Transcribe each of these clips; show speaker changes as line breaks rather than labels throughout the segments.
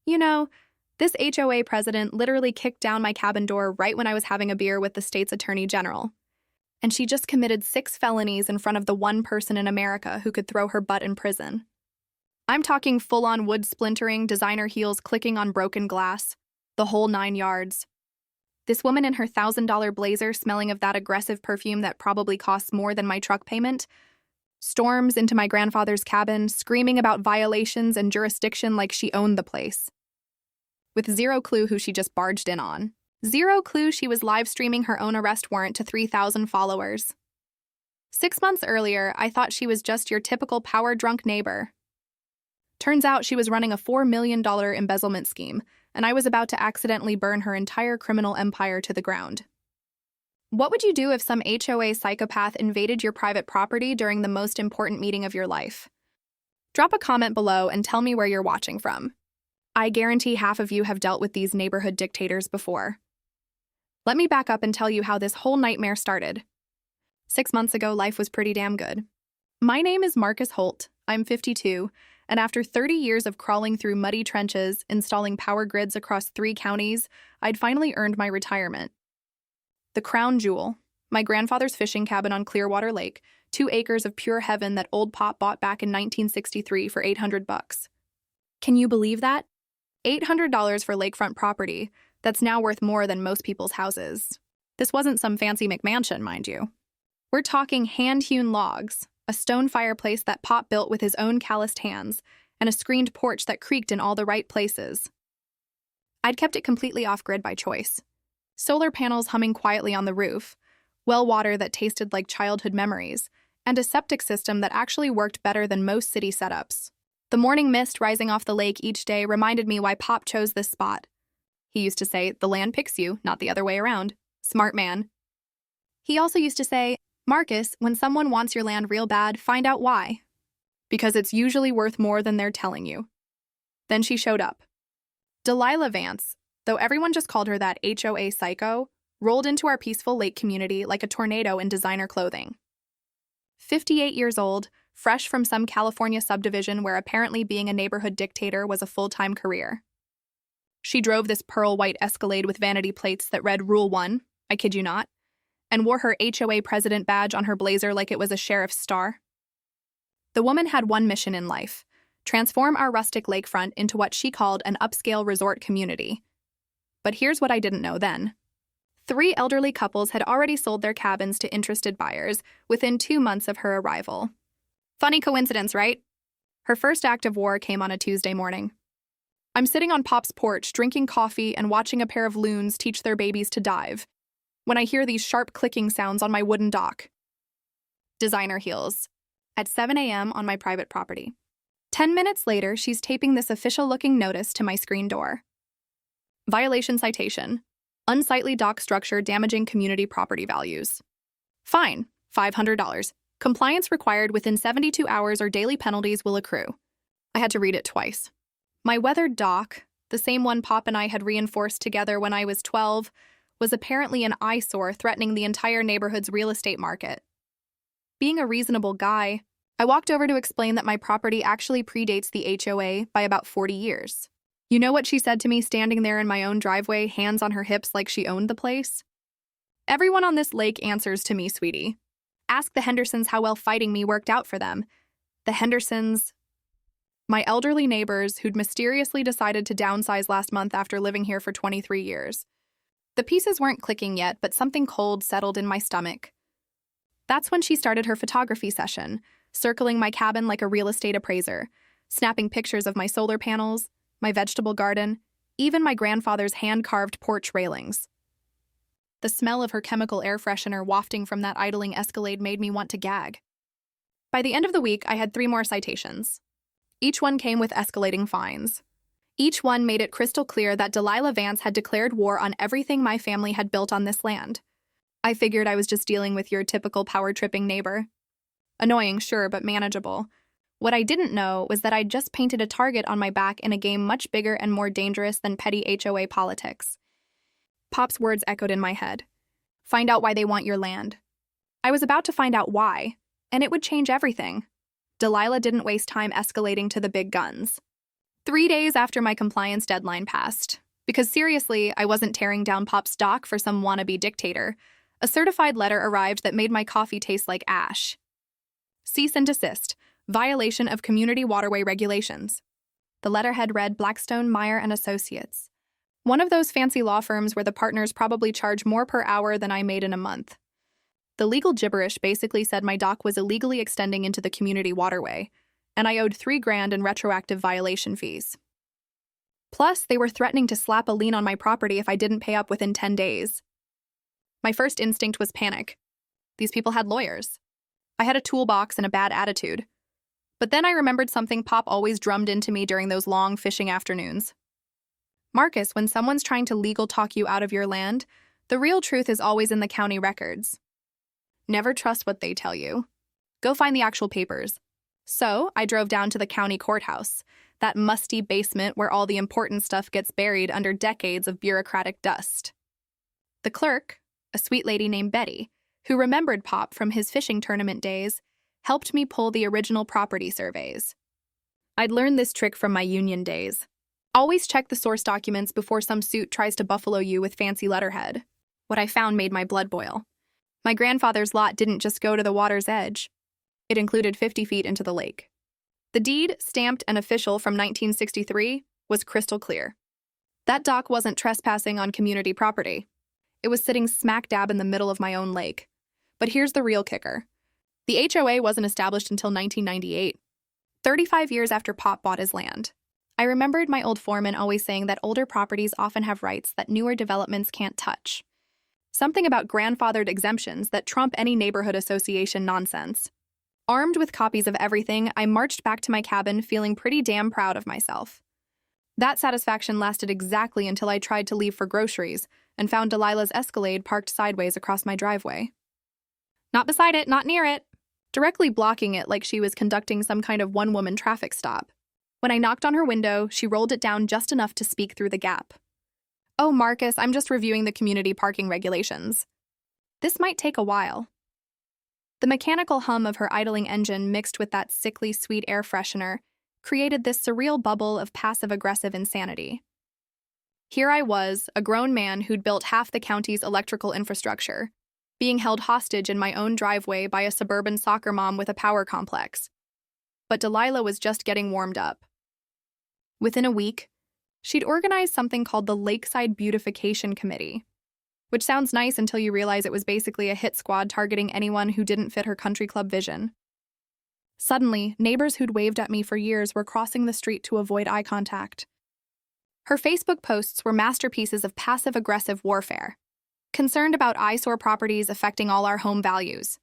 You know, this HOA president literally kicked down my cabin door right when I was having a beer with the state's attorney general. And she just committed 6 felonies in front of the one person in America who could throw her butt in prison. I'm talking full-on wood splintering, designer heels clicking on broken glass, the whole 9 yards. This woman in her $1,000 blazer smelling of that aggressive perfume that probably costs more than my truck payment, storms into my grandfather's cabin, screaming about violations and jurisdiction like she owned the place. With zero clue who she just barged in on. Zero clue she was live streaming her own arrest warrant to 3,000 followers. 6 months earlier, I thought she was just your typical power-drunk neighbor. Turns out she was running a $4 million embezzlement scheme, and I was about to accidentally burn her entire criminal empire to the ground. What would you do if some HOA psychopath invaded your private property during the most important meeting of your life? Drop a comment below and tell me where you're watching from. I guarantee half of you have dealt with these neighborhood dictators before. Let me back up and tell you how this whole nightmare started. 6 months ago, life was pretty damn good. My name is Marcus Holt. I'm 52, and after 30 years of crawling through muddy trenches, installing power grids across 3 counties, I'd finally earned my retirement. The crown jewel, my grandfather's fishing cabin on Clearwater Lake, 2 acres of pure heaven that old Pop bought back in 1963 for $800. Can you believe that? $800 for lakefront property that's now worth more than most people's houses. This wasn't some fancy McMansion, mind you. We're talking hand-hewn logs, a stone fireplace that Pop built with his own calloused hands, and a screened porch that creaked in all the right places. I'd kept it completely off-grid by choice. Solar panels humming quietly on the roof, well water that tasted like childhood memories, and a septic system that actually worked better than most city setups. The morning mist rising off the lake each day reminded me why Pop chose this spot. He used to say, "The land picks you, not the other way around." Smart man. He also used to say, "Marcus, when someone wants your land real bad, find out why. Because it's usually worth more than they're telling you." Then she showed up. Delilah Vance, though everyone just called her that HOA psycho, rolled into our peaceful lake community like a tornado in designer clothing. 58 years old, fresh from some California subdivision where apparently being a neighborhood dictator was a full-time career. She drove this pearl-white Escalade with vanity plates that read Rule 1, I kid you not, and wore her HOA president badge on her blazer like it was a sheriff's star. The woman had one mission in life: transform our rustic lakefront into what she called an upscale resort community. But here's what I didn't know then. 3 elderly couples had already sold their cabins to interested buyers within 2 months of her arrival. Funny coincidence, right? Her first act of war came on a Tuesday morning. I'm sitting on Pop's porch, drinking coffee and watching a pair of loons teach their babies to dive, when I hear these sharp clicking sounds on my wooden dock. Designer heels. At 7 a.m. on my private property. 10 minutes later, she's taping this official-looking notice to my screen door. Violation citation. Unsightly dock structure damaging community property values. Fine, $500. Compliance required within 72 hours or daily penalties will accrue. I had to read it twice. My weathered dock, the same one Pop and I had reinforced together when I was 12, was apparently an eyesore threatening the entire neighborhood's real estate market. Being a reasonable guy, I walked over to explain that my property actually predates the HOA by about 40 years. You know what she said to me standing there in my own driveway, hands on her hips like she owned the place? "Everyone on this lake answers to me, sweetie. Ask the Hendersons how well fighting me worked out for them." The Hendersons, my elderly neighbors who'd mysteriously decided to downsize last month after living here for 23 years. The pieces weren't clicking yet, but something cold settled in my stomach. That's when she started her photography session, circling my cabin like a real estate appraiser, snapping pictures of my solar panels, my vegetable garden, even my grandfather's hand-carved porch railings. The smell of her chemical air freshener wafting from that idling Escalade made me want to gag. By the end of the week, I had 3 more citations. Each one came with escalating fines. Each one made it crystal clear that Delilah Vance had declared war on everything my family had built on this land. I figured I was just dealing with your typical power-tripping neighbor. Annoying, sure, but manageable. What I didn't know was that I'd just painted a target on my back in a game much bigger and more dangerous than petty HOA politics. Pop's words echoed in my head. Find out why they want your land. I was about to find out why, and it would change everything. Delilah didn't waste time escalating to the big guns. 3 days after my compliance deadline passed. Because seriously, I wasn't tearing down Pop's dock for some wannabe dictator. A certified letter arrived that made my coffee taste like ash. Cease and desist. Violation of community waterway regulations. The letterhead read Blackstone, Meyer & Associates. One of those fancy law firms where the partners probably charge more per hour than I made in a month. The legal gibberish basically said my dock was illegally extending into the community waterway, and I owed $3,000 in retroactive violation fees. Plus, they were threatening to slap a lien on my property if I didn't pay up within 10 days. My first instinct was panic. These people had lawyers. I had a toolbox and a bad attitude. But then I remembered something Pop always drummed into me during those long fishing afternoons. Marcus, when someone's trying to legal talk you out of your land, the real truth is always in the county records. Never trust what they tell you. Go find the actual papers. So, I drove down to the county courthouse, that musty basement where all the important stuff gets buried under decades of bureaucratic dust. The clerk, a sweet lady named Betty, who remembered Pop from his fishing tournament days, helped me pull the original property surveys. I'd learned this trick from my union days. Always check the source documents before some suit tries to buffalo you with fancy letterhead. What I found made my blood boil. My grandfather's lot didn't just go to the water's edge. It included 50 feet into the lake. The deed, stamped and official from 1963, was crystal clear. That dock wasn't trespassing on community property. It was sitting smack dab in the middle of my own lake. But here's the real kicker. The HOA wasn't established until 1998, 35 years after Pop bought his land. I remembered my old foreman always saying that older properties often have rights that newer developments can't touch. Something about grandfathered exemptions that trump any neighborhood association nonsense. Armed with copies of everything, I marched back to my cabin feeling pretty damn proud of myself. That satisfaction lasted exactly until I tried to leave for groceries and found Delilah's Escalade parked sideways across my driveway. Not beside it, not near it. Directly blocking it like she was conducting some kind of one-woman traffic stop. When I knocked on her window, she rolled it down just enough to speak through the gap. "Oh, Marcus, I'm just reviewing the community parking regulations. This might take a while." The mechanical hum of her idling engine mixed with that sickly sweet air freshener created this surreal bubble of passive-aggressive insanity. Here I was, a grown man who'd built half the county's electrical infrastructure, being held hostage in my own driveway by a suburban soccer mom with a power complex. But Delilah was just getting warmed up. Within a week, she'd organized something called the Lakeside Beautification Committee, which sounds nice until you realize it was basically a hit squad targeting anyone who didn't fit her country club vision. Suddenly, neighbors who'd waved at me for years were crossing the street to avoid eye contact. Her Facebook posts were masterpieces of passive-aggressive warfare, concerned about eyesore properties affecting all our home values.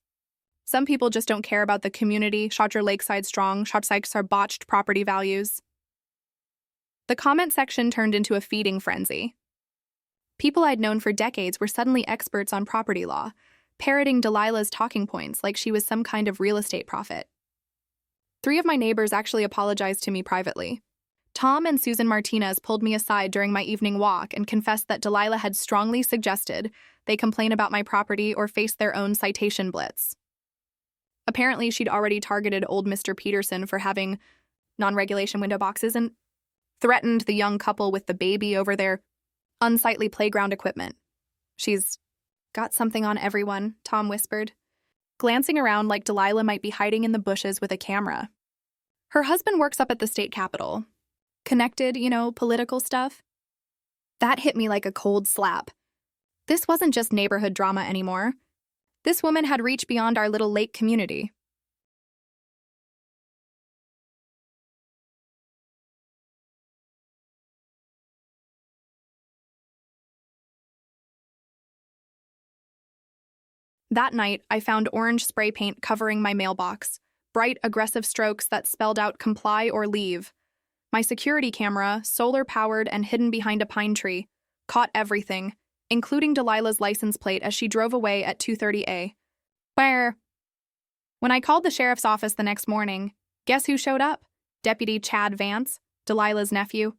Some people just don't care about the community, shot your lakeside strong, shot sykes our botched property values. The comment section turned into a feeding frenzy. People I'd known for decades were suddenly experts on property law, parroting Delilah's talking points like she was some kind of real estate prophet. 3 of my neighbors actually apologized to me privately. Tom and Susan Martinez pulled me aside during my evening walk and confessed that Delilah had strongly suggested they complain about my property or face their own citation blitz. Apparently, she'd already targeted old Mr. Peterson for having non-regulation window boxes and threatened the young couple with the baby over their unsightly playground equipment. "She's got something on everyone," Tom whispered, glancing around like Delilah might be hiding in the bushes with a camera. Her husband works up at the state capitol. Connected, political stuff. That hit me like a cold slap. This wasn't just neighborhood drama anymore. This woman had reached beyond our little lake community. That night, I found orange spray paint covering my mailbox, bright, aggressive strokes that spelled out comply or leave. My security camera, solar-powered and hidden behind a pine tree, caught everything, including Delilah's license plate as she drove away at 2:30 a.m. When I called the sheriff's office the next morning, guess who showed up? Deputy Chad Vance, Delilah's nephew.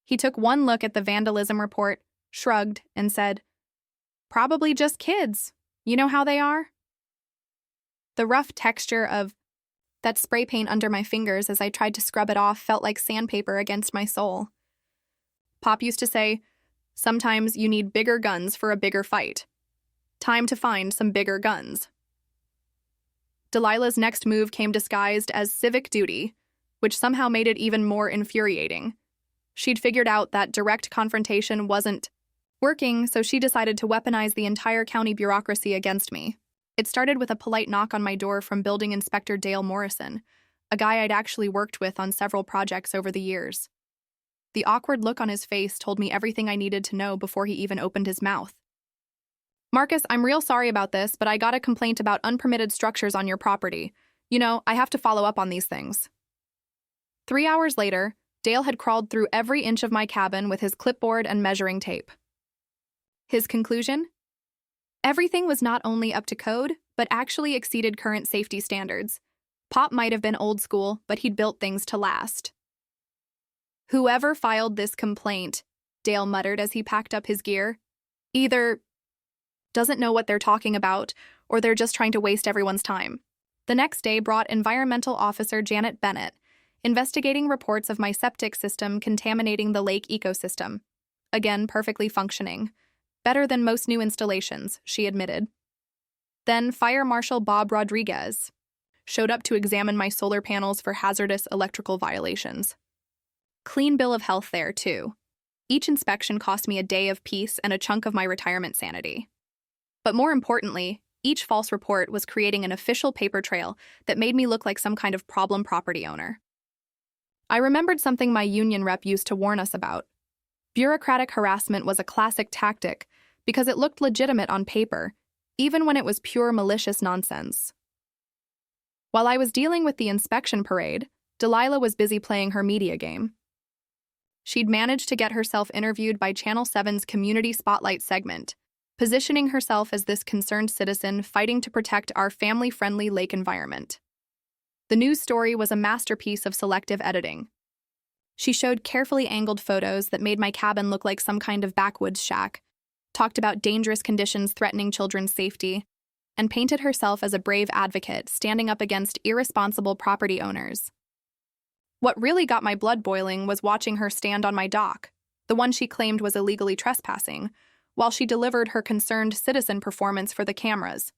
He took one look at the vandalism report, shrugged, and said, "Probably just kids. You know how they are?" The rough texture of That spray paint under my fingers as I tried to scrub it off felt like sandpaper against my soul. Pop used to say, "Sometimes you need bigger guns for a bigger fight. Time to find some bigger guns." Delilah's next move came disguised as civic duty, which somehow made it even more infuriating. She'd figured out that direct confrontation wasn't working, so she decided to weaponize the entire county bureaucracy against me. It started with a polite knock on my door from Building Inspector Dale Morrison, a guy I'd actually worked with on several projects over the years. The awkward look on his face told me everything I needed to know before he even opened his mouth. "Marcus, I'm real sorry about this, but I got a complaint about unpermitted structures on your property. I have to follow up on these things." 3 hours later, Dale had crawled through every inch of my cabin with his clipboard and measuring tape. His conclusion? Everything was not only up to code, but actually exceeded current safety standards. Pop might have been old school, but he'd built things to last. "Whoever filed this complaint," Dale muttered as he packed up his gear, "either doesn't know what they're talking about, or they're just trying to waste everyone's time." The next day brought Environmental Officer Janet Bennett, investigating reports of my septic system contaminating the lake ecosystem. Again, perfectly functioning. Better than most new installations, she admitted. Then Fire Marshal Bob Rodriguez showed up to examine my solar panels for hazardous electrical violations. Clean bill of health there, too. Each inspection cost me a day of peace and a chunk of my retirement sanity. But more importantly, each false report was creating an official paper trail that made me look like some kind of problem property owner. I remembered something my union rep used to warn us about. Bureaucratic harassment was a classic tactic because it looked legitimate on paper, even when it was pure malicious nonsense. While I was dealing with the inspection parade, Delilah was busy playing her media game. She'd managed to get herself interviewed by Channel 7's Community Spotlight segment, positioning herself as this concerned citizen fighting to protect our family-friendly lake environment. The news story was a masterpiece of selective editing. She showed carefully angled photos that made my cabin look like some kind of backwoods shack, talked about dangerous conditions threatening children's safety, and painted herself as a brave advocate standing up against irresponsible property owners. What really got my blood boiling was watching her stand on my dock, the one she claimed was illegally trespassing, while she delivered her concerned citizen performance for the cameras.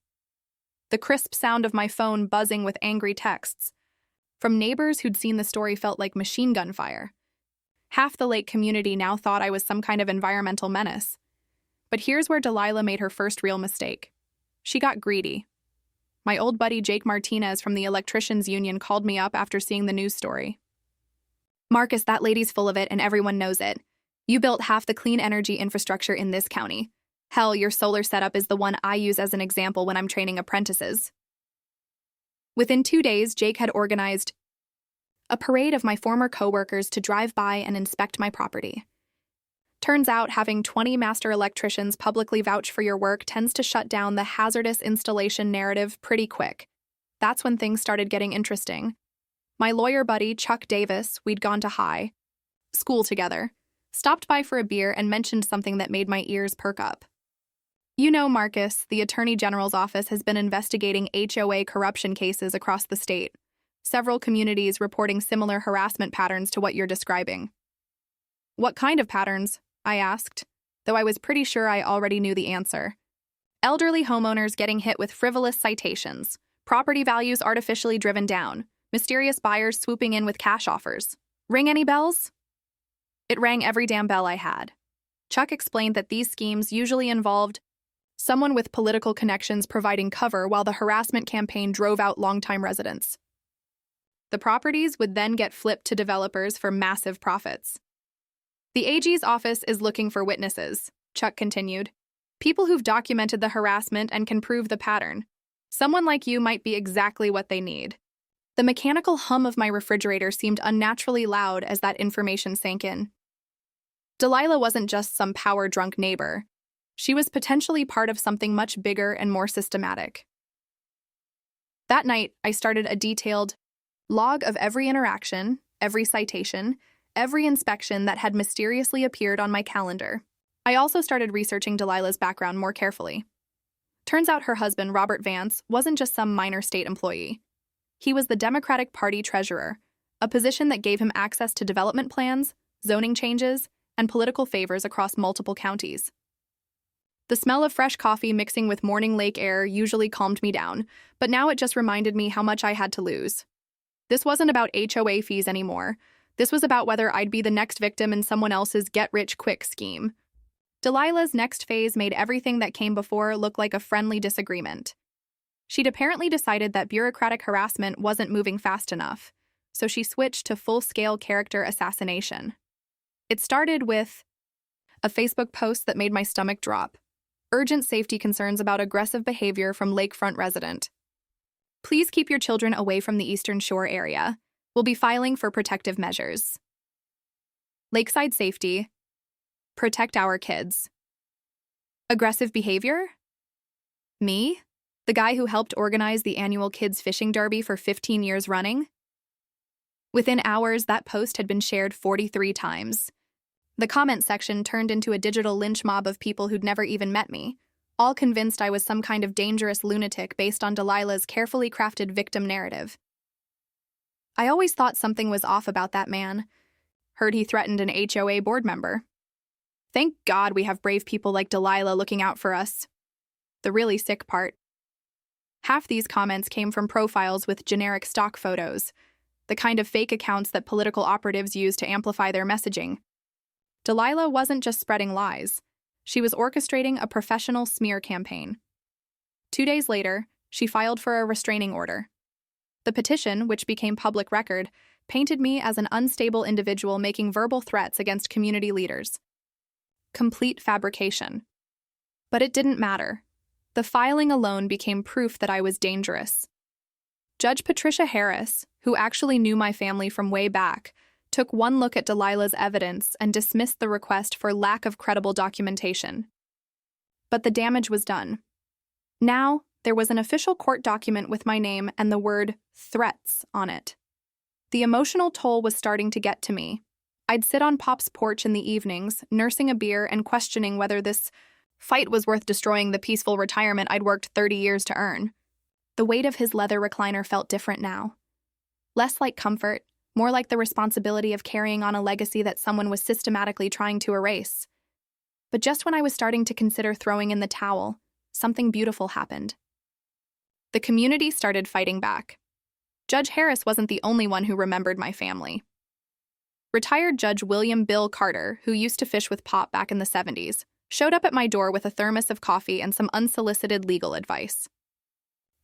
The crisp sound of my phone buzzing with angry texts from neighbors who'd seen the story felt like machine gun fire. Half the lake community now thought I was some kind of environmental menace. But here's where Delilah made her first real mistake. She got greedy. My old buddy Jake Martinez from the Electricians Union called me up after seeing the news story. "Marcus, that lady's full of it and everyone knows it. You built half the clean energy infrastructure in this county. Hell, your solar setup is the one I use as an example when I'm training apprentices." Within 2 days, Jake had organized a parade of my former coworkers to drive by and inspect my property. Turns out having 20 master electricians publicly vouch for your work tends to shut down the hazardous installation narrative pretty quick. That's when things started getting interesting. My lawyer buddy, Chuck Davis, we'd gone to high school together, stopped by for a beer and mentioned something that made my ears perk up. "You know, Marcus, the Attorney General's office has been investigating HOA corruption cases across the state. Several communities reporting similar harassment patterns to what you're describing." "What kind of patterns?" I asked, though I was pretty sure I already knew the answer. "Elderly homeowners getting hit with frivolous citations, property values artificially driven down, mysterious buyers swooping in with cash offers. Ring any bells?" It rang every damn bell I had. Chuck explained that these schemes usually involved someone with political connections providing cover while the harassment campaign drove out longtime residents. The properties would then get flipped to developers for massive profits. "The AG's office is looking for witnesses," Chuck continued. "People who've documented the harassment and can prove the pattern. Someone like you might be exactly what they need." The mechanical hum of my refrigerator seemed unnaturally loud as that information sank in. Delilah wasn't just some power-drunk neighbor. She was potentially part of something much bigger and more systematic. That night, I started a detailed log of every interaction, every citation, every inspection that had mysteriously appeared on my calendar. I also started researching Delilah's background more carefully. Turns out her husband, Robert Vance, wasn't just some minor state employee. He was the Democratic Party treasurer, a position that gave him access to development plans, zoning changes, and political favors across multiple counties. The smell of fresh coffee mixing with morning lake air usually calmed me down, but now it just reminded me how much I had to lose. This wasn't about HOA fees anymore. This was about whether I'd be the next victim in someone else's get-rich-quick scheme. Delilah's next phase made everything that came before look like a friendly disagreement. She'd apparently decided that bureaucratic harassment wasn't moving fast enough, so she switched to full-scale character assassination. It started with a Facebook post that made my stomach drop. Urgent safety concerns about aggressive behavior from lakefront resident. Please keep your children away from the Eastern Shore area. We'll be filing for protective measures. Lakeside safety. Protect our kids. Aggressive behavior? Me? The guy who helped organize the annual kids' fishing derby for 15 years running? Within hours, that post had been shared 43 times. The comment section turned into a digital lynch mob of people who'd never even met me, all convinced I was some kind of dangerous lunatic based on Delilah's carefully crafted victim narrative. I always thought something was off about that man. Heard he threatened an HOA board member. Thank God we have brave people like Delilah looking out for us. The really sick part. Half these comments came from profiles with generic stock photos, the kind of fake accounts that political operatives use to amplify their messaging. Delilah wasn't just spreading lies. She was orchestrating a professional smear campaign. 2 days later, she filed for a restraining order. The petition, which became public record, painted me as an unstable individual making verbal threats against community leaders. Complete fabrication. But it didn't matter. The filing alone became proof that I was dangerous. Judge Patricia Harris, who actually knew my family from way back, took one look at Delilah's evidence and dismissed the request for lack of credible documentation. But the damage was done. Now, there was an official court document with my name and the word threats on it. The emotional toll was starting to get to me. I'd sit on Pop's porch in the evenings, nursing a beer and questioning whether this fight was worth destroying the peaceful retirement I'd worked 30 years to earn. The weight of his leather recliner felt different now. Less like comfort, more like the responsibility of carrying on a legacy that someone was systematically trying to erase. But just when I was starting to consider throwing in the towel, something beautiful happened. The community started fighting back. Judge Harris wasn't the only one who remembered my family. Retired Judge William Bill Carter, who used to fish with Pop back in the 70s, showed up at my door with a thermos of coffee and some unsolicited legal advice.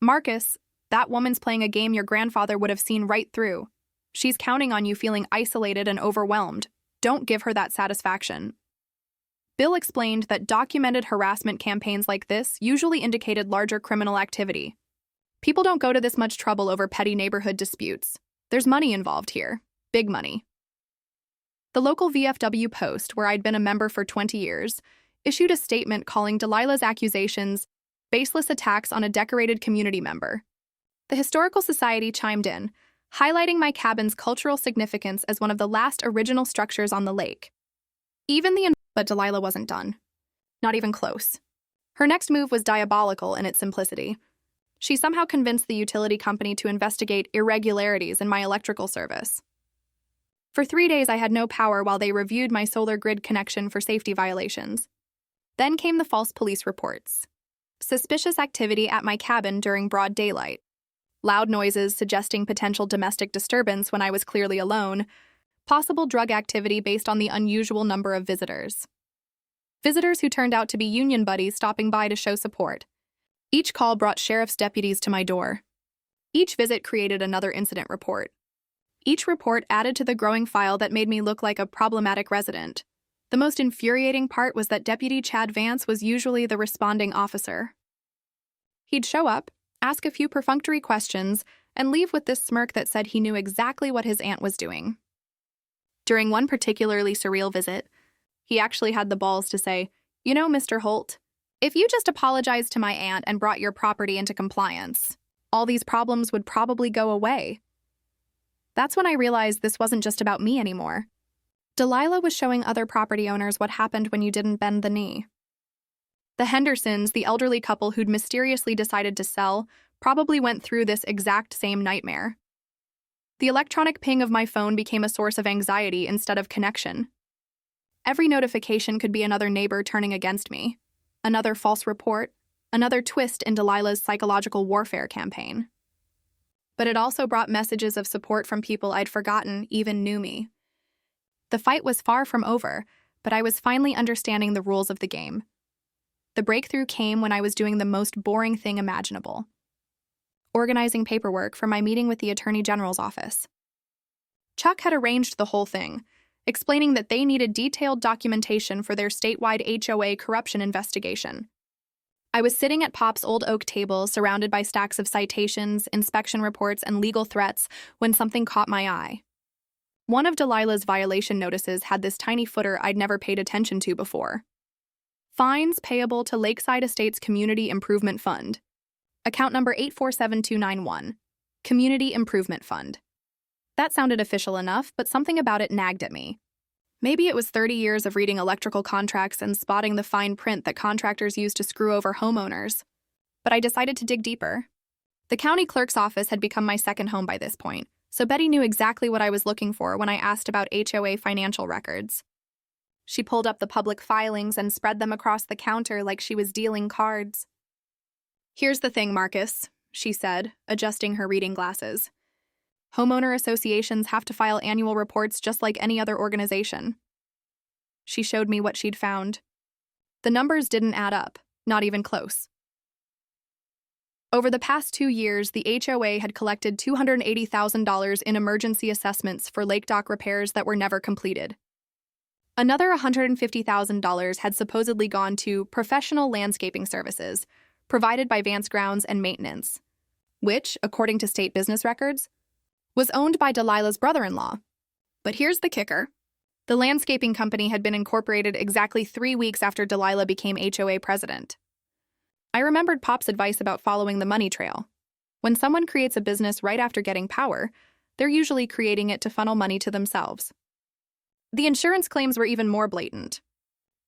Marcus, that woman's playing a game your grandfather would have seen right through. She's counting on you feeling isolated and overwhelmed. Don't give her that satisfaction. Bill explained that documented harassment campaigns like this usually indicated larger criminal activity. People don't go to this much trouble over petty neighborhood disputes. There's money involved here. Big money. The local VFW Post, where I'd been a member for 20 years, issued a statement calling Delilah's accusations baseless attacks on a decorated community member. The Historical Society chimed in, highlighting my cabin's cultural significance as one of the last original structures on the lake. But Delilah wasn't done. Not even close. Her next move was diabolical in its simplicity. She somehow convinced the utility company to investigate irregularities in my electrical service. For 3 days, I had no power while they reviewed my solar grid connection for safety violations. Then came the false police reports. Suspicious activity at my cabin during broad daylight. Loud noises suggesting potential domestic disturbance when I was clearly alone. Possible drug activity based on the unusual number of visitors. Visitors who turned out to be union buddies stopping by to show support. Each call brought sheriff's deputies to my door. Each visit created another incident report. Each report added to the growing file that made me look like a problematic resident. The most infuriating part was that Deputy Chad Vance was usually the responding officer. He'd show up, ask a few perfunctory questions, and leave with this smirk that said he knew exactly what his aunt was doing. During one particularly surreal visit, he actually had the balls to say, "You know, Mr. Holt, if you just apologized to my aunt and brought your property into compliance, all these problems would probably go away." That's when I realized this wasn't just about me anymore. Delilah was showing other property owners what happened when you didn't bend the knee. The Hendersons, the elderly couple who'd mysteriously decided to sell, probably went through this exact same nightmare. The electronic ping of my phone became a source of anxiety instead of connection. Every notification could be another neighbor turning against me, another false report, another twist in Delilah's psychological warfare campaign. But it also brought messages of support from people I'd forgotten even knew me. The fight was far from over, but I was finally understanding the rules of the game. The breakthrough came when I was doing the most boring thing imaginable: organizing paperwork for my meeting with the Attorney General's office. Chuck had arranged the whole thing, explaining that they needed detailed documentation for their statewide HOA corruption investigation. I was sitting at Pop's old oak table, surrounded by stacks of citations, inspection reports, and legal threats, when something caught my eye. One of Delilah's violation notices had this tiny footer I'd never paid attention to before: fines payable to Lakeside Estates Community Improvement Fund. Account number 847291. Community Improvement Fund. That sounded official enough, but something about it nagged at me. Maybe it was 30 years of reading electrical contracts and spotting the fine print that contractors use to screw over homeowners. But I decided to dig deeper. The county clerk's office had become my second home by this point, so Betty knew exactly what I was looking for when I asked about HOA financial records. She pulled up the public filings and spread them across the counter like she was dealing cards. "Here's the thing, Marcus," she said, adjusting her reading glasses. "Homeowner associations have to file annual reports just like any other organization." She showed me what she'd found. The numbers didn't add up, not even close. Over the past 2 years, the HOA had collected $280,000 in emergency assessments for lake dock repairs that were never completed. Another $150,000 had supposedly gone to professional landscaping services provided by Vance Grounds and Maintenance, which, according to state business records, was owned by Delilah's brother-in-law. But here's the kicker. The landscaping company had been incorporated exactly 3 weeks after Delilah became HOA president. I remembered Pop's advice about following the money trail. When someone creates a business right after getting power, they're usually creating it to funnel money to themselves. The insurance claims were even more blatant.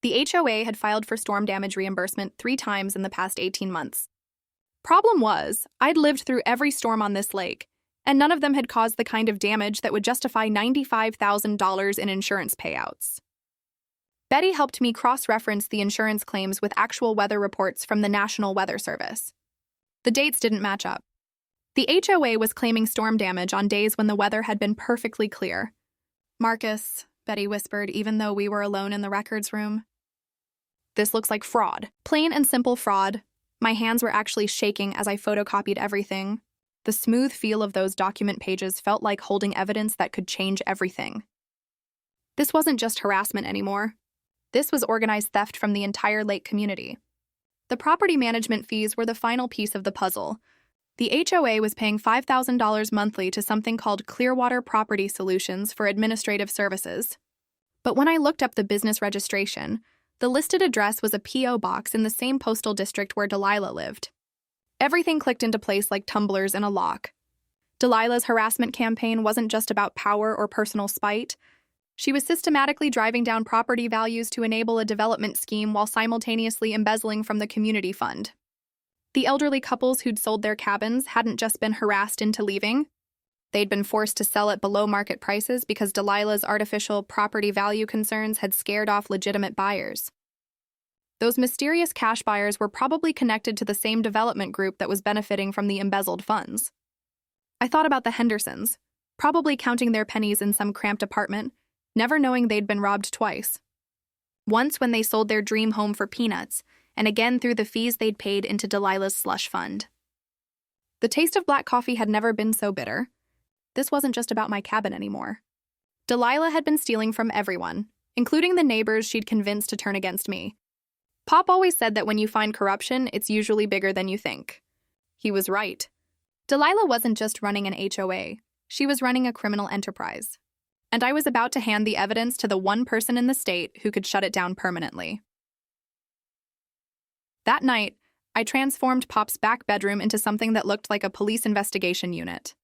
The HOA had filed for storm damage reimbursement 3 times in the past 18 months. Problem was, I'd lived through every storm on this lake, and none of them had caused the kind of damage that would justify $95,000 in insurance payouts. Betty helped me cross-reference the insurance claims with actual weather reports from the National Weather Service. The dates didn't match up. The HOA was claiming storm damage on days when the weather had been perfectly clear. "Marcus," Betty whispered, even though we were alone in the records room, "this looks like fraud. Plain and simple fraud." My hands were actually shaking as I photocopied everything. The smooth feel of those document pages felt like holding evidence that could change everything. This wasn't just harassment anymore. This was organized theft from the entire lake community. The property management fees were the final piece of the puzzle. The HOA was paying $5,000 monthly to something called Clearwater Property Solutions for administrative services. But when I looked up the business registration, the listed address was a P.O. box in the same postal district where Delilah lived. Everything clicked into place like tumblers in a lock. Delilah's harassment campaign wasn't just about power or personal spite. She was systematically driving down property values to enable a development scheme while simultaneously embezzling from the community fund. The elderly couples who'd sold their cabins hadn't just been harassed into leaving. They'd been forced to sell at below market prices because Delilah's artificial property value concerns had scared off legitimate buyers. Those mysterious cash buyers were probably connected to the same development group that was benefiting from the embezzled funds. I thought about the Hendersons, probably counting their pennies in some cramped apartment, never knowing they'd been robbed twice. Once when they sold their dream home for peanuts, and again through the fees they'd paid into Delilah's slush fund. The taste of black coffee had never been so bitter. This wasn't just about my cabin anymore. Delilah had been stealing from everyone, including the neighbors she'd convinced to turn against me. Pop always said that when you find corruption, it's usually bigger than you think. He was right. Delilah wasn't just running an HOA, she was running a criminal enterprise. And I was about to hand the evidence to the one person in the state who could shut it down permanently. That night, I transformed Pop's back bedroom into something that looked like a police investigation unit.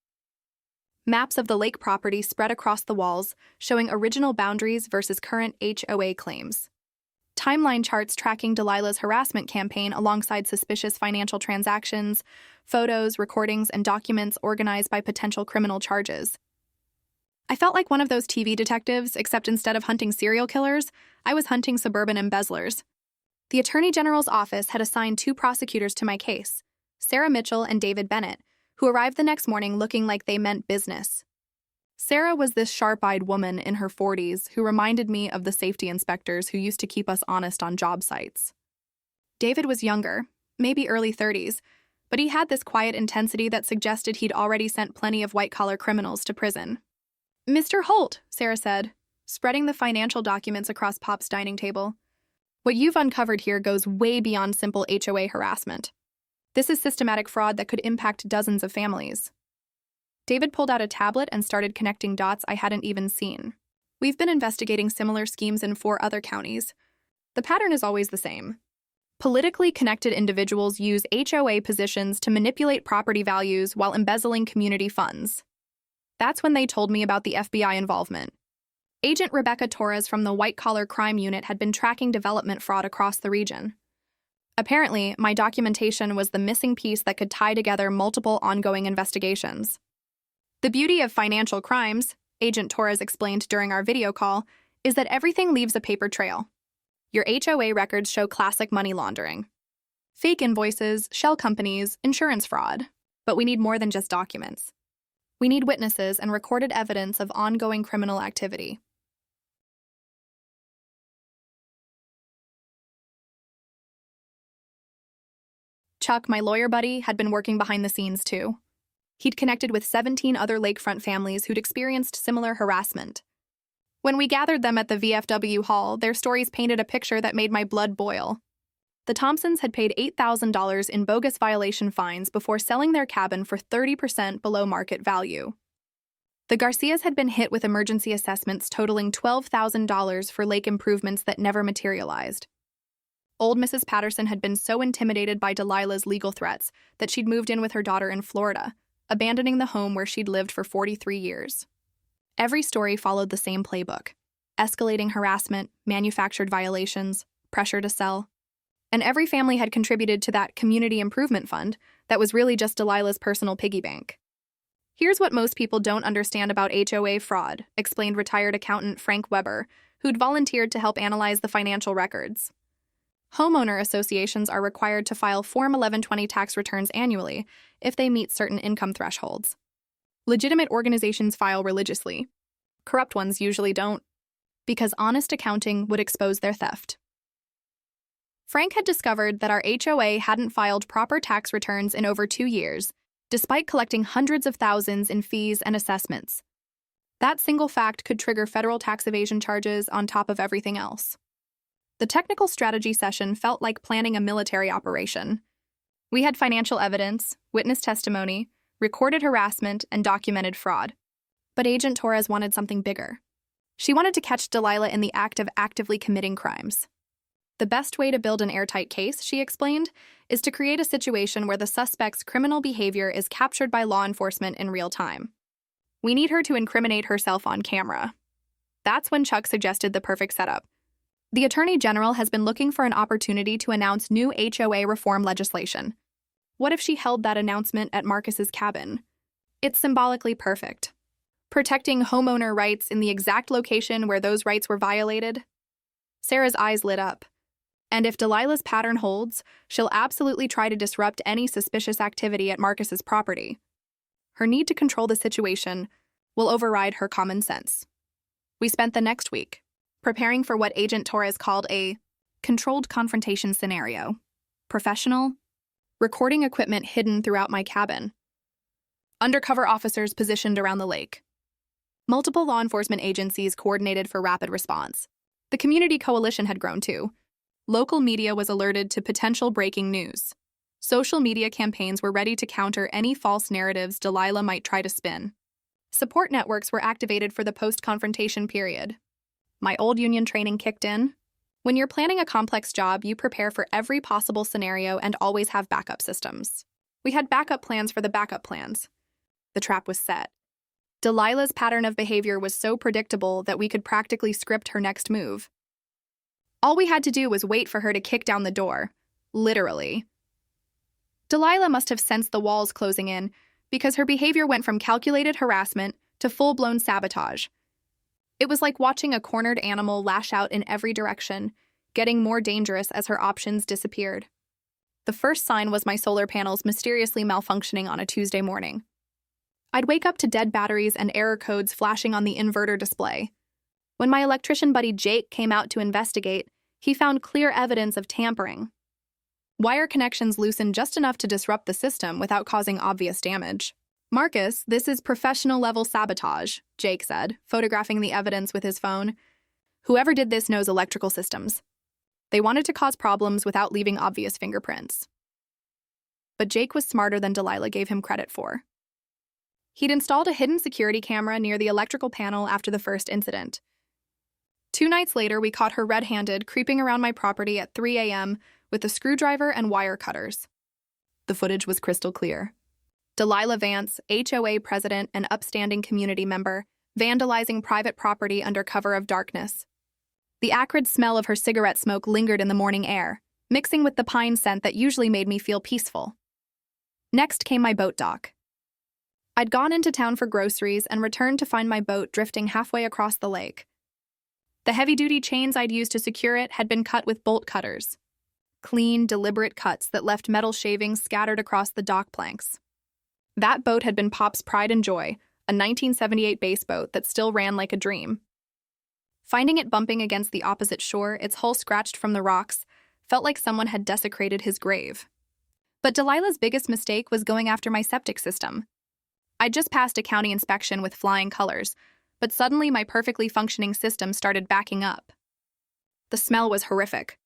Maps of the lake property spread across the walls, showing original boundaries versus current HOA claims. Timeline charts tracking Delilah's harassment campaign alongside suspicious financial transactions, photos, recordings, and documents organized by potential criminal charges. I felt like one of those TV detectives, except instead of hunting serial killers, I was hunting suburban embezzlers. The Attorney General's office had assigned 2 prosecutors to my case, Sarah Mitchell and David Bennett, who arrived the next morning looking like they meant business. Sarah was this sharp-eyed woman in her 40s who reminded me of the safety inspectors who used to keep us honest on job sites. David was younger, maybe early 30s, but he had this quiet intensity that suggested he'd already sent plenty of white-collar criminals to prison. "Mr. Holt," Sarah said, spreading the financial documents across Pop's dining table. "What you've uncovered here goes way beyond simple HOA harassment. This is systematic fraud that could impact dozens of families." David pulled out a tablet and started connecting dots I hadn't even seen. "We've been investigating similar schemes in 4 other counties. The pattern is always the same. Politically connected individuals use HOA positions to manipulate property values while embezzling community funds." That's when they told me about the FBI involvement. Agent Rebecca Torres from the White Collar Crime Unit had been tracking development fraud across the region. Apparently, my documentation was the missing piece that could tie together multiple ongoing investigations. "The beauty of financial crimes," Agent Torres explained during our video call, "is that everything leaves a paper trail. Your HOA records show classic money laundering. Fake invoices, shell companies, insurance fraud. But we need more than just documents. We need witnesses and recorded evidence of ongoing criminal activity." Chuck, my lawyer buddy, had been working behind the scenes too. He'd connected with 17 other lakefront families who'd experienced similar harassment. When we gathered them at the VFW hall, their stories painted a picture that made my blood boil. The Thompsons had paid $8,000 in bogus violation fines before selling their cabin for 30% below market value. The Garcias had been hit with emergency assessments totaling $12,000 for lake improvements that never materialized. Old Mrs. Patterson had been so intimidated by Delilah's legal threats that she'd moved in with her daughter in Florida, abandoning the home where she'd lived for 43 years. Every story followed the same playbook: escalating harassment, manufactured violations, pressure to sell. And every family had contributed to that community improvement fund that was really just Delilah's personal piggy bank. "Here's what most people don't understand about HOA fraud," explained retired accountant Frank Weber, who'd volunteered to help analyze the financial records. "Homeowner associations are required to file Form 1120 tax returns annually if they meet certain income thresholds. Legitimate organizations file religiously. Corrupt ones usually don't, because honest accounting would expose their theft." Frank had discovered that our HOA hadn't filed proper tax returns in over 2 years, despite collecting hundreds of thousands in fees and assessments. That single fact could trigger federal tax evasion charges on top of everything else. The technical strategy session felt like planning a military operation. We had financial evidence, witness testimony, recorded harassment, and documented fraud. But Agent Torres wanted something bigger. She wanted to catch Delilah in the act of actively committing crimes. "The best way to build an airtight case," she explained, "is to create a situation where the suspect's criminal behavior is captured by law enforcement in real time. We need her to incriminate herself on camera." That's when Chuck suggested the perfect setup. The Attorney General has been looking for an opportunity to announce new HOA reform legislation. What if she held that announcement at Marcus's cabin? It's symbolically perfect. Protecting homeowner rights in the exact location where those rights were violated? Sarah's eyes lit up. And if Delilah's pattern holds, she'll absolutely try to disrupt any suspicious activity at Marcus's property. Her need to control the situation will override her common sense. We spent the next week preparing for what Agent Torres called a controlled confrontation scenario. Professional, recording equipment hidden throughout my cabin. Undercover officers positioned around the lake. Multiple law enforcement agencies coordinated for rapid response. The community coalition had grown too. Local media was alerted to potential breaking news. Social media campaigns were ready to counter any false narratives Delilah might try to spin. Support networks were activated for the post-confrontation period. My old union training kicked in. When you're planning a complex job, you prepare for every possible scenario and always have backup systems. We had backup plans for the backup plans. The trap was set. Delilah's pattern of behavior was so predictable that we could practically script her next move. All we had to do was wait for her to kick down the door. Literally. Delilah must have sensed the walls closing in, because her behavior went from calculated harassment to full-blown sabotage. It was like watching a cornered animal lash out in every direction, getting more dangerous as her options disappeared. The first sign was my solar panels mysteriously malfunctioning on a Tuesday morning. I'd wake up to dead batteries and error codes flashing on the inverter display. When my electrician buddy Jake came out to investigate, he found clear evidence of tampering. Wire connections loosened just enough to disrupt the system without causing obvious damage. "Marcus, this is professional-level sabotage," Jake said, photographing the evidence with his phone. "Whoever did this knows electrical systems. They wanted to cause problems without leaving obvious fingerprints." But Jake was smarter than Delilah gave him credit for. He'd installed a hidden security camera near the electrical panel after the first incident. 2 nights later, we caught her red-handed, creeping around my property at 3 a.m. with a screwdriver and wire cutters. The footage was crystal clear. Delilah Vance, HOA president and upstanding community member, vandalizing private property under cover of darkness. The acrid smell of her cigarette smoke lingered in the morning air, mixing with the pine scent that usually made me feel peaceful. Next came my boat dock. I'd gone into town for groceries and returned to find my boat drifting halfway across the lake. The heavy-duty chains I'd used to secure it had been cut with bolt cutters. Clean, deliberate cuts that left metal shavings scattered across the dock planks. That boat had been Pop's pride and joy, a 1978 base boat that still ran like a dream. Finding it bumping against the opposite shore, its hull scratched from the rocks, felt like someone had desecrated his grave. But Delilah's biggest mistake was going after my septic system. I'd just passed a county inspection with flying colors, but suddenly my perfectly functioning system started backing up. The smell was horrific.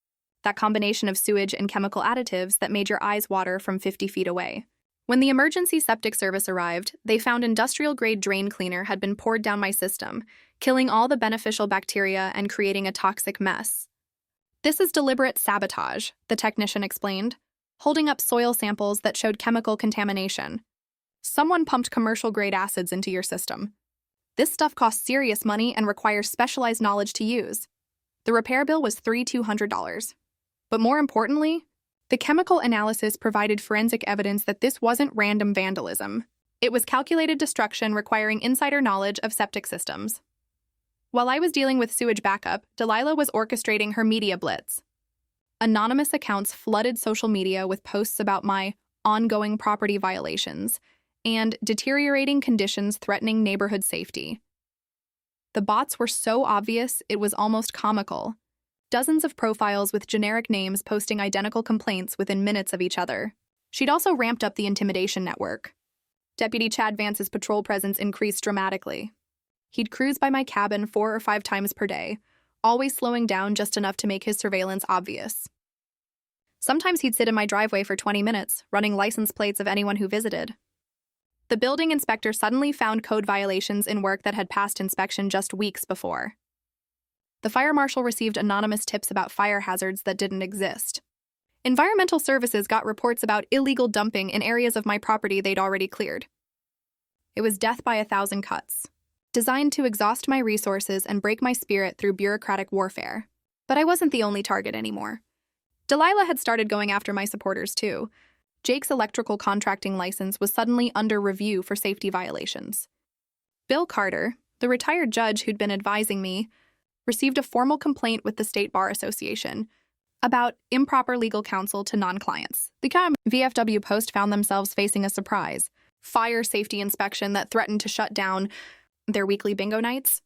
That combination of sewage and chemical additives that made your eyes water from 50 feet away. When the emergency septic service arrived, they found industrial-grade drain cleaner had been poured down my system, killing all the beneficial bacteria and creating a toxic mess. "This is deliberate sabotage," the technician explained, holding up soil samples that showed chemical contamination. "Someone pumped commercial-grade acids into your system. This stuff costs serious money and requires specialized knowledge to use." The repair bill was $3,200. But more importantly, the chemical analysis provided forensic evidence that this wasn't random vandalism. It was calculated destruction requiring insider knowledge of septic systems. While I was dealing with sewage backup, Delilah was orchestrating her media blitz. Anonymous accounts flooded social media with posts about my ongoing property violations and deteriorating conditions threatening neighborhood safety. The bots were so obvious it was almost comical. Dozens of profiles with generic names posting identical complaints within minutes of each other. She'd also ramped up the intimidation network. Deputy Chad Vance's patrol presence increased dramatically. He'd cruise by my cabin 4 or 5 times per day, always slowing down just enough to make his surveillance obvious. Sometimes he'd sit in my driveway for 20 minutes, running license plates of anyone who visited. The building inspector suddenly found code violations in work that had passed inspection just weeks before. The fire marshal received anonymous tips about fire hazards that didn't exist. Environmental services got reports about illegal dumping in areas of my property they'd already cleared. It was death by 1,000 cuts, designed to exhaust my resources and break my spirit through bureaucratic warfare. But I wasn't the only target anymore. Delilah had started going after my supporters too. Jake's electrical contracting license was suddenly under review for safety violations. Bill Carter, the retired judge who'd been advising me, received a formal complaint with the State Bar Association about improper legal counsel to non-clients. The VFW Post found themselves facing a surprise fire safety inspection that threatened to shut down their weekly bingo nights.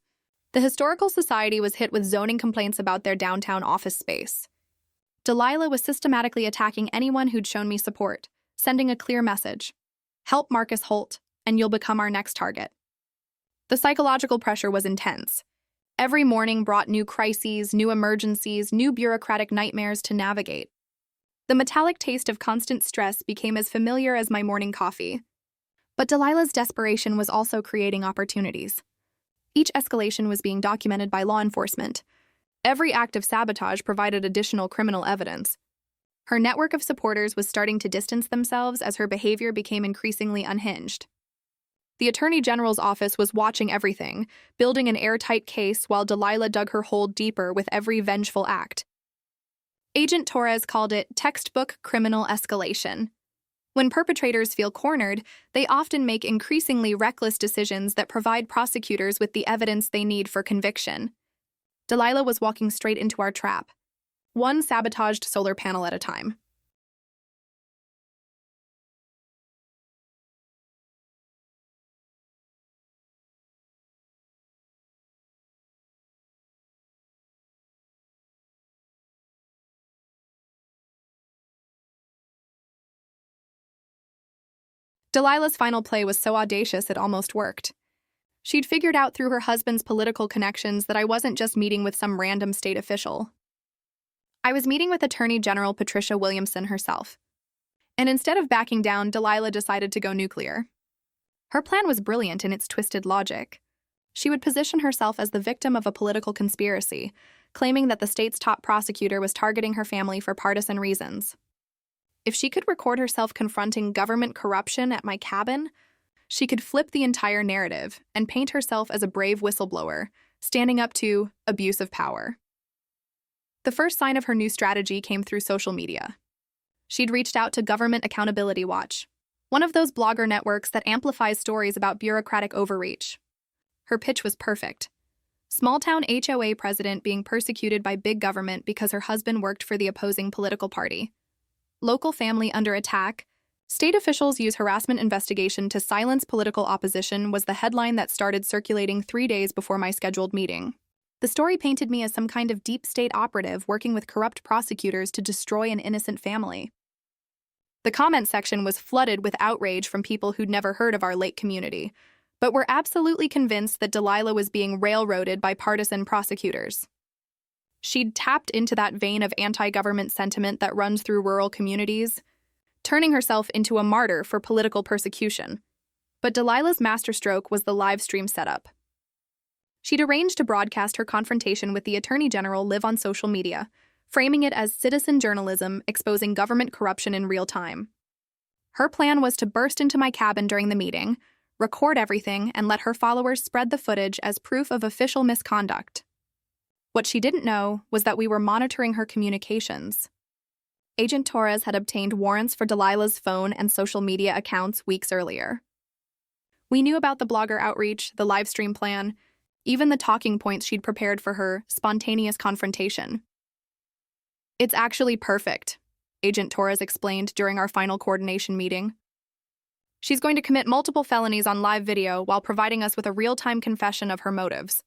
The Historical Society was hit with zoning complaints about their downtown office space. Delilah was systematically attacking anyone who'd shown me support, sending a clear message: help Marcus Holt, and you'll become our next target. The psychological pressure was intense. Every morning brought new crises, new emergencies, new bureaucratic nightmares to navigate. The metallic taste of constant stress became as familiar as my morning coffee. But Delilah's desperation was also creating opportunities. Each escalation was being documented by law enforcement. Every act of sabotage provided additional criminal evidence. Her network of supporters was starting to distance themselves as her behavior became increasingly unhinged. The Attorney General's office was watching everything, building an airtight case while Delilah dug her hole deeper with every vengeful act. Agent Torres called it textbook criminal escalation. When perpetrators feel cornered, they often make increasingly reckless decisions that provide prosecutors with the evidence they need for conviction. Delilah was walking straight into our trap, one sabotaged solar panel at a time. Delilah's final play was so audacious it almost worked. She'd figured out through her husband's political connections that I wasn't just meeting with some random state official. I was meeting with Attorney General Patricia Williamson herself. And instead of backing down, Delilah decided to go nuclear. Her plan was brilliant in its twisted logic. She would position herself as the victim of a political conspiracy, claiming that the state's top prosecutor was targeting her family for partisan reasons. If she could record herself confronting government corruption at my cabin, she could flip the entire narrative and paint herself as a brave whistleblower, standing up to abuse of power. The first sign of her new strategy came through social media. She'd reached out to Government Accountability Watch, one of those blogger networks that amplifies stories about bureaucratic overreach. Her pitch was perfect. Small-town HOA president being persecuted by big government because her husband worked for the opposing political party. Local family under attack. State officials use harassment investigation to silence political opposition was the headline that started circulating 3 days before my scheduled meeting. The story painted me as some kind of deep state operative working with corrupt prosecutors to destroy an innocent family. The comment section was flooded with outrage from people who'd never heard of our lake community, but were absolutely convinced that Delilah was being railroaded by partisan prosecutors. She'd tapped into that vein of anti-government sentiment that runs through rural communities, turning herself into a martyr for political persecution. But Delilah's masterstroke was the live stream setup. She'd arranged to broadcast her confrontation with the Attorney General live on social media, framing it as citizen journalism exposing government corruption in real time. Her plan was to burst into my cabin during the meeting, record everything, and let her followers spread the footage as proof of official misconduct. What she didn't know was that we were monitoring her communications. Agent Torres had obtained warrants for Delilah's phone and social media accounts weeks earlier. We knew about the blogger outreach, the livestream plan, even the talking points she'd prepared for her spontaneous confrontation. "It's actually perfect," Agent Torres explained during our final coordination meeting. "She's going to commit multiple felonies on live video while providing us with a real-time confession of her motives."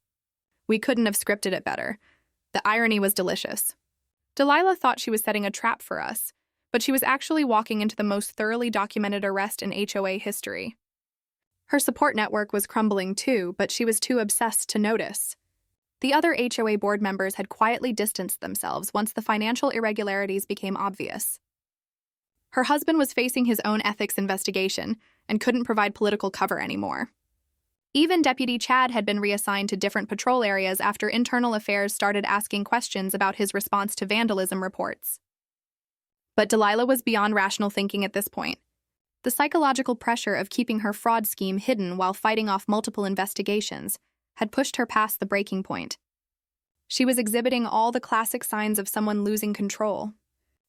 We couldn't have scripted it better. The irony was delicious. Delilah thought she was setting a trap for us, but she was actually walking into the most thoroughly documented arrest in HOA history. Her support network was crumbling too, but she was too obsessed to notice. The other HOA board members had quietly distanced themselves once the financial irregularities became obvious. Her husband was facing his own ethics investigation and couldn't provide political cover anymore. Even Deputy Chad had been reassigned to different patrol areas after Internal Affairs started asking questions about his response to vandalism reports. But Delilah was beyond rational thinking at this point. The psychological pressure of keeping her fraud scheme hidden while fighting off multiple investigations had pushed her past the breaking point. She was exhibiting all the classic signs of someone losing control.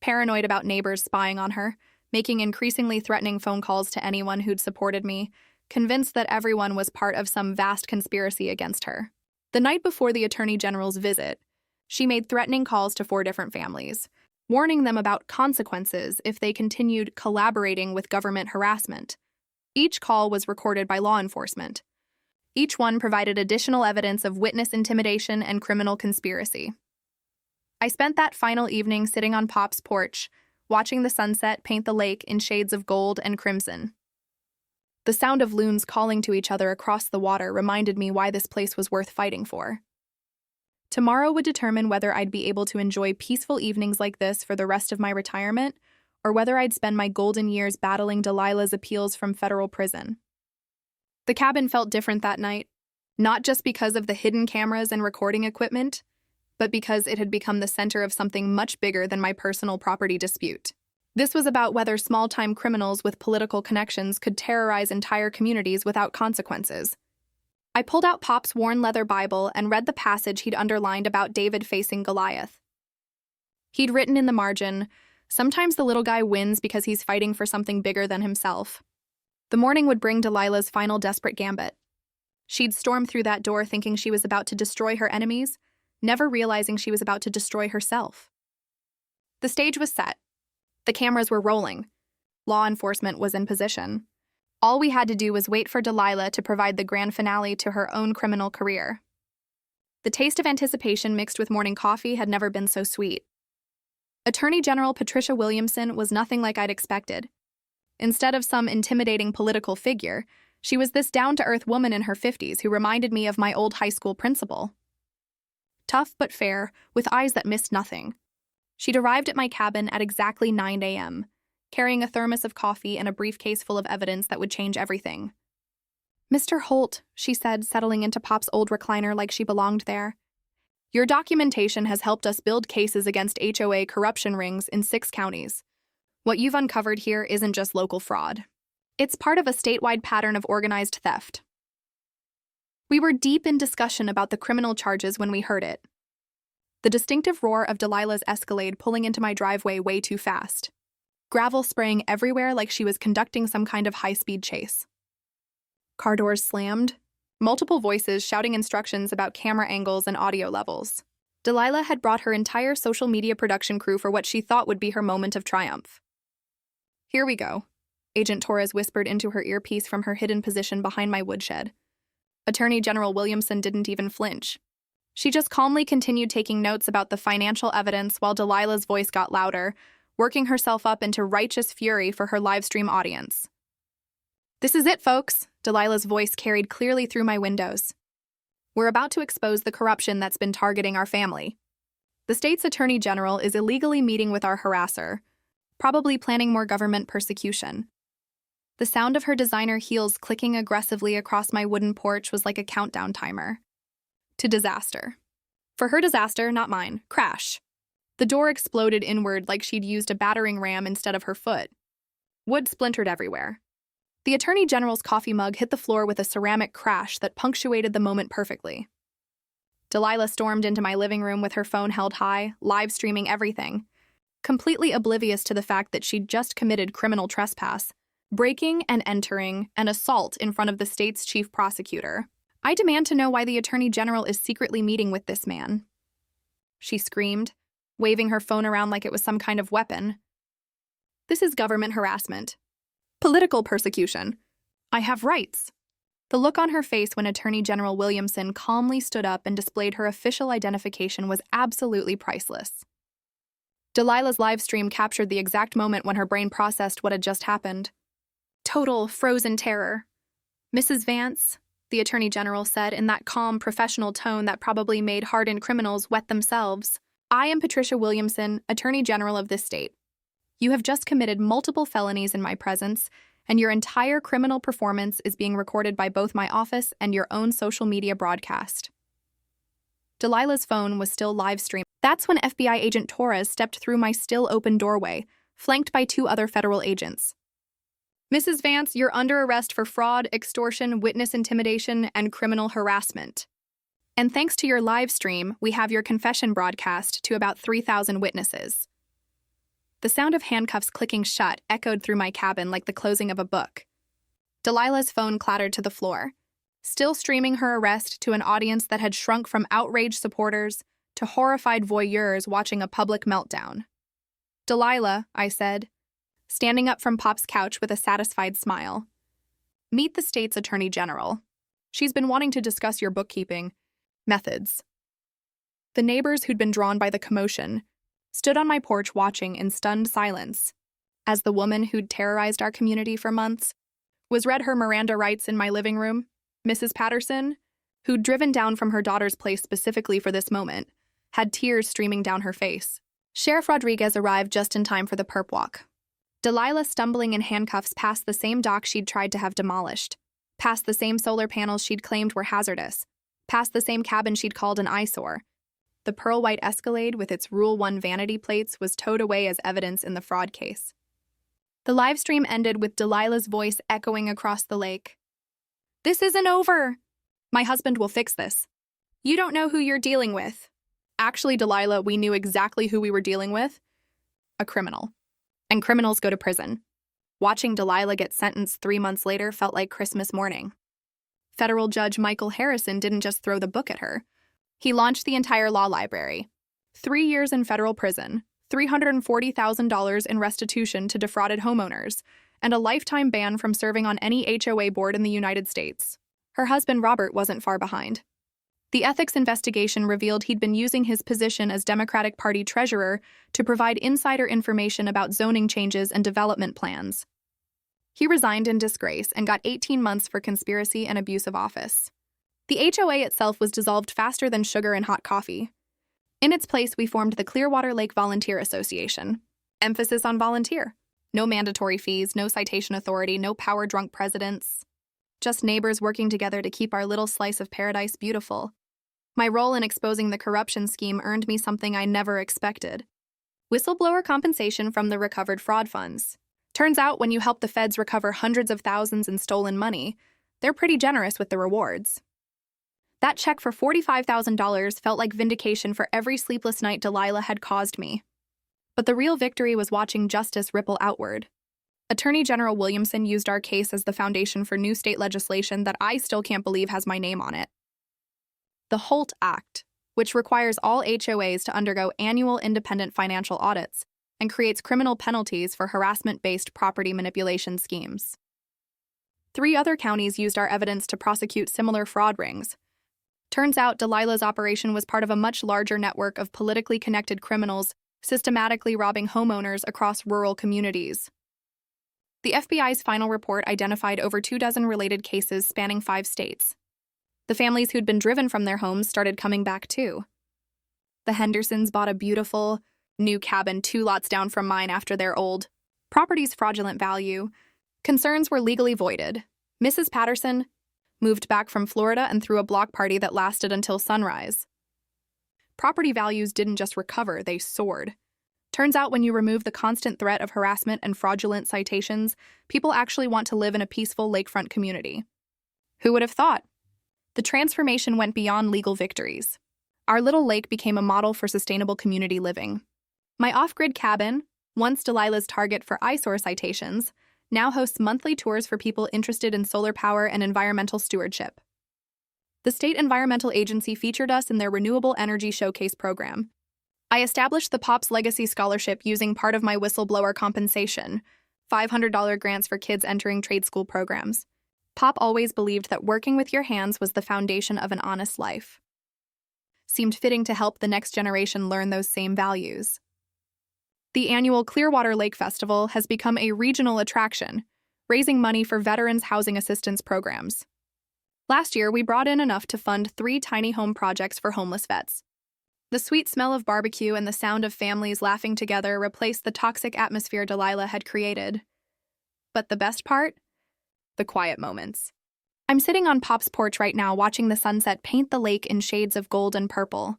Paranoid about neighbors spying on her, making increasingly threatening phone calls to anyone who'd supported me, convinced that everyone was part of some vast conspiracy against her. The night before the Attorney General's visit, she made threatening calls to 4 different families, warning them about consequences if they continued collaborating with government harassment. Each call was recorded by law enforcement. Each one provided additional evidence of witness intimidation and criminal conspiracy. I spent that final evening sitting on Pop's porch, watching the sunset paint the lake in shades of gold and crimson. The sound of loons calling to each other across the water reminded me why this place was worth fighting for. Tomorrow would determine whether I'd be able to enjoy peaceful evenings like this for the rest of my retirement, or whether I'd spend my golden years battling Delilah's appeals from federal prison. The cabin felt different that night, not just because of the hidden cameras and recording equipment, but because it had become the center of something much bigger than my personal property dispute. This was about whether small-time criminals with political connections could terrorize entire communities without consequences. I pulled out Pop's worn leather Bible and read the passage he'd underlined about David facing Goliath. He'd written in the margin, "Sometimes the little guy wins because he's fighting for something bigger than himself." The morning would bring Delilah's final desperate gambit. She'd storm through that door thinking she was about to destroy her enemies, never realizing she was about to destroy herself. The stage was set. The cameras were rolling. Law enforcement was in position. All we had to do was wait for Delilah to provide the grand finale to her own criminal career. The taste of anticipation mixed with morning coffee had never been so sweet. Attorney General Patricia Williamson was nothing like I'd expected. Instead of some intimidating political figure, she was this down-to-earth woman in her 50s who reminded me of my old high school principal. Tough but fair, with eyes that missed nothing. She'd arrived at my cabin at exactly 9 a.m., carrying a thermos of coffee and a briefcase full of evidence that would change everything. "Mr. Holt," she said, settling into Pop's old recliner like she belonged there, "your documentation has helped us build cases against HOA corruption rings in 6 counties. What you've uncovered here isn't just local fraud. It's part of a statewide pattern of organized theft." We were deep in discussion about the criminal charges when we heard it. The distinctive roar of Delilah's Escalade pulling into my driveway way too fast. Gravel spraying everywhere like she was conducting some kind of high-speed chase. Car doors slammed. Multiple voices shouting instructions about camera angles and audio levels. Delilah had brought her entire social media production crew for what she thought would be her moment of triumph. "Here we go," Agent Torres whispered into her earpiece from her hidden position behind my woodshed. Attorney General Williamson didn't even flinch. She just calmly continued taking notes about the financial evidence while Delilah's voice got louder, working herself up into righteous fury for her livestream audience. "This is it, folks," Delilah's voice carried clearly through my windows. "We're about to expose the corruption that's been targeting our family. The state's attorney general is illegally meeting with our harasser, probably planning more government persecution." The sound of her designer heels clicking aggressively across my wooden porch was like a countdown timer. To disaster. For her disaster, not mine. Crash. The door exploded inward like she'd used a battering ram instead of her foot. Wood splintered everywhere. The Attorney General's coffee mug hit the floor with a ceramic crash that punctuated the moment perfectly. Delilah stormed into my living room with her phone held high, live streaming everything, completely oblivious to the fact that she'd just committed criminal trespass, breaking and entering an assault in front of the state's chief prosecutor. "I demand to know why the Attorney General is secretly meeting with this man," she screamed, waving her phone around like it was some kind of weapon. "This is government harassment. Political persecution. I have rights." The look on her face when Attorney General Williamson calmly stood up and displayed her official identification was absolutely priceless. Delilah's live stream captured the exact moment when her brain processed what had just happened. Total frozen terror. "Mrs. Vance," the Attorney General said in that calm, professional tone that probably made hardened criminals wet themselves, "I am Patricia Williamson, Attorney General of this state. You have just committed multiple felonies in my presence, and your entire criminal performance is being recorded by both my office and your own social media broadcast." Delilah's phone was still live streaming. That's when FBI agent Torres stepped through my still open doorway, flanked by 2 other federal agents. "Mrs. Vance, you're under arrest for fraud, extortion, witness intimidation, and criminal harassment. And thanks to your live stream, we have your confession broadcast to about 3,000 witnesses." The sound of handcuffs clicking shut echoed through my cabin like the closing of a book. Delilah's phone clattered to the floor, still streaming her arrest to an audience that had shrunk from outraged supporters to horrified voyeurs watching a public meltdown. "Delilah," I said, standing up from Pop's couch with a satisfied smile. "Meet the state's attorney general. She's been wanting to discuss your bookkeeping methods." The neighbors who'd been drawn by the commotion stood on my porch watching in stunned silence as the woman who'd terrorized our community for months was read her Miranda rights in my living room. Mrs. Patterson, who'd driven down from her daughter's place specifically for this moment, had tears streaming down her face. Sheriff Rodriguez arrived just in time for the perp walk. Delilah stumbling in handcuffs past the same dock she'd tried to have demolished, past the same solar panels she'd claimed were hazardous, past the same cabin she'd called an eyesore. The pearl-white Escalade with its Rule 1 vanity plates was towed away as evidence in the fraud case. The live stream ended with Delilah's voice echoing across the lake. "This isn't over. My husband will fix this. You don't know who you're dealing with." Actually, Delilah, we knew exactly who we were dealing with. A criminal. And criminals go to prison. Watching Delilah get sentenced 3 months later felt like Christmas morning. Federal Judge Michael Harrison didn't just throw the book at her. He launched the entire law library. 3 years in federal prison, $340,000 in restitution to defrauded homeowners, and a lifetime ban from serving on any HOA board in the United States. Her husband Robert wasn't far behind. The ethics investigation revealed he'd been using his position as Democratic Party treasurer to provide insider information about zoning changes and development plans. He resigned in disgrace and got 18 months for conspiracy and abuse of office. The HOA itself was dissolved faster than sugar in hot coffee. In its place, we formed the Clearwater Lake Volunteer Association. Emphasis on volunteer. No mandatory fees, no citation authority, no power-drunk presidents. Just neighbors working together to keep our little slice of paradise beautiful. My role in exposing the corruption scheme earned me something I never expected. Whistleblower compensation from the recovered fraud funds. Turns out when you help the feds recover hundreds of thousands in stolen money, they're pretty generous with the rewards. That check for $45,000 felt like vindication for every sleepless night Delilah had caused me. But the real victory was watching justice ripple outward. Attorney General Williamson used our case as the foundation for new state legislation that I still can't believe has my name on it. The HOLT Act, which requires all HOAs to undergo annual independent financial audits and creates criminal penalties for harassment-based property manipulation schemes. 3 other counties used our evidence to prosecute similar fraud rings. Turns out Delilah's operation was part of a much larger network of politically connected criminals systematically robbing homeowners across rural communities. The FBI's final report identified over 24 related cases spanning 5 states. The families who'd been driven from their homes started coming back too. The Hendersons bought a beautiful, new cabin 2 lots down from mine after their old property's fraudulent value. Concerns were legally voided. Mrs. Patterson moved back from Florida and threw a block party that lasted until sunrise. Property values didn't just recover, they soared. Turns out when you remove the constant threat of harassment and fraudulent citations, people actually want to live in a peaceful lakefront community. Who would have thought? The transformation went beyond legal victories. Our little lake became a model for sustainable community living. My off-grid cabin, once Delilah's target for eyesore citations, now hosts monthly tours for people interested in solar power and environmental stewardship. The State Environmental Agency featured us in their Renewable Energy Showcase program. I established the POPS Legacy Scholarship using part of my whistleblower compensation, $500 grants for kids entering trade school programs. Pop always believed that working with your hands was the foundation of an honest life. Seemed fitting to help the next generation learn those same values. The annual Clearwater Lake Festival has become a regional attraction, raising money for veterans' housing assistance programs. Last year, we brought in enough to fund 3 tiny home projects for homeless vets. The sweet smell of barbecue and the sound of families laughing together replaced the toxic atmosphere Delilah had created. But the best part? The quiet moments. I'm sitting on Pop's porch right now watching the sunset paint the lake in shades of gold and purple.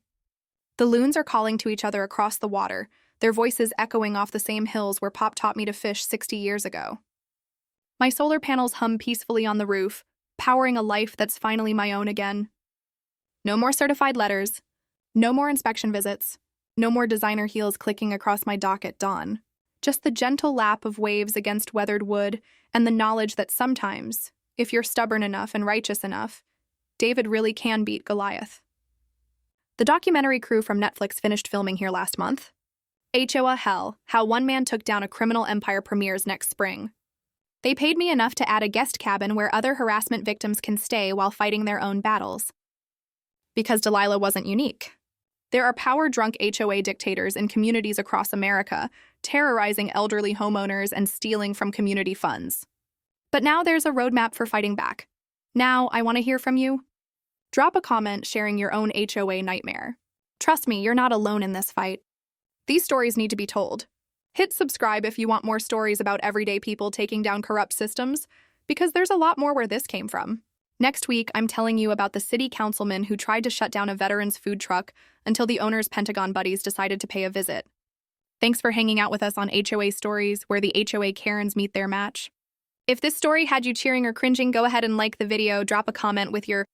The loons are calling to each other across the water, their voices echoing off the same hills where Pop taught me to fish 60 years ago. My solar panels hum peacefully on the roof, powering a life that's finally my own again. No more certified letters, no more inspection visits, no more designer heels clicking across my dock at dawn. Just the gentle lap of waves against weathered wood and the knowledge that sometimes, if you're stubborn enough and righteous enough, David really can beat Goliath. The documentary crew from Netflix finished filming here last month. HOA Hell, How One Man Took Down a Criminal Empire premieres next spring. They paid me enough to add a guest cabin where other harassment victims can stay while fighting their own battles. Because Delilah wasn't unique. There are power-drunk HOA dictators in communities across America, terrorizing elderly homeowners and stealing from community funds. But now there's a roadmap for fighting back. Now, I want to hear from you. Drop a comment sharing your own HOA nightmare. Trust me, you're not alone in this fight. These stories need to be told. Hit subscribe if you want more stories about everyday people taking down corrupt systems, because there's a lot more where this came from. Next week, I'm telling you about the city councilman who tried to shut down a veteran's food truck until the owner's Pentagon buddies decided to pay a visit. Thanks for hanging out with us on HOA Stories, where the HOA Karens meet their match. If this story had you cheering or cringing, go ahead and like the video, drop a comment with your